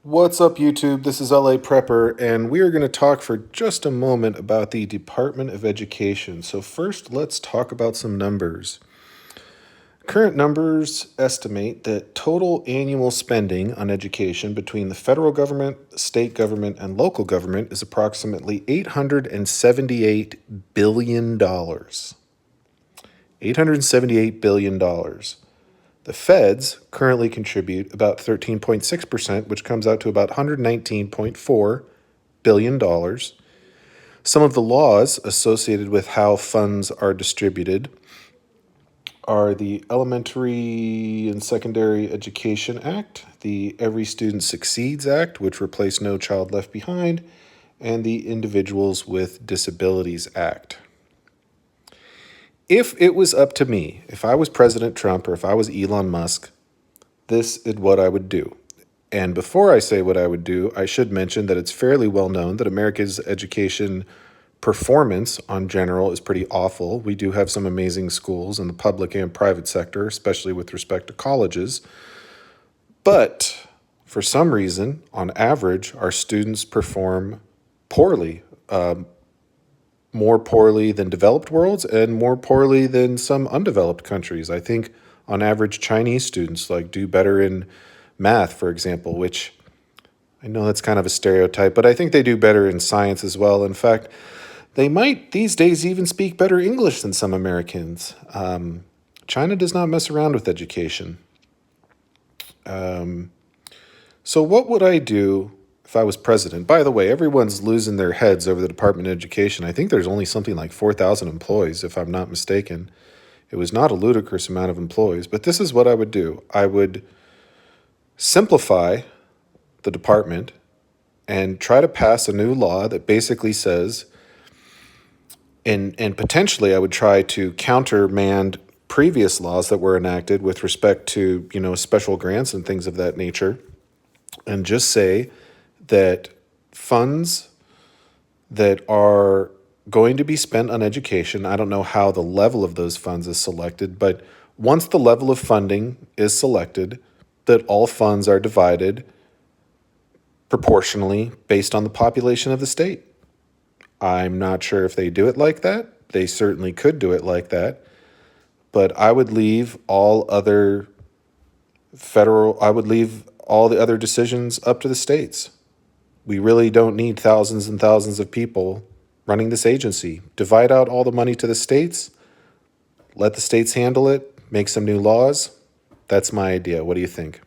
What's up, YouTube? This is LA Prepper, and we are going to talk for just a moment about the Department of Education. So, first, let's talk about some numbers. Current numbers estimate that total annual spending on education between the federal government, state government, and local government is approximately $878 billion. $878 billion. The feds currently contribute about 13.6%, which comes out to about $119.4 billion. Some of the laws associated with how funds are distributed are the Elementary and Secondary Education Act, the Every Student Succeeds Act, which replaced No Child Left Behind, and the Individuals with Disabilities Act. If it was up to me, if I was President Trump or if I was Elon Musk, this is what I would do. And before I say what I would do, I should mention that it's fairly well known that America's education performance on general is pretty awful. We do have some amazing schools in the public and private sector, especially with respect to colleges. But for some reason, on average, our students perform poorly, more poorly than developed worlds and more poorly than some undeveloped countries. I think on average Chinese students do better in math, for example, which I know that's kind of a stereotype, but I think they do better in science as well. In fact, they might these days even speak better English than some Americans. China does not mess around with education. So what would I do if I was president? By the way, everyone's losing their heads over the Department of Education. I think there's only something like 4,000 employees, if I'm not mistaken. It was not a ludicrous amount of employees, but this is what I would do. I would simplify the department and try to pass a new law that basically says, and potentially I would try to countermand previous laws that were enacted with respect to, special grants and things of that nature, and just say that funds that are going to be spent on education, I don't know how the level of those funds is selected, but once the level of funding is selected, that all funds are divided proportionally based on the population of the state. I'm not sure if they do it like that. They certainly could do it like that. But I would leave all the other decisions up to the states. We really don't need thousands and thousands of people running this agency. Divide out all the money to the states, let the states handle it, make some new laws. That's my idea. What do you think?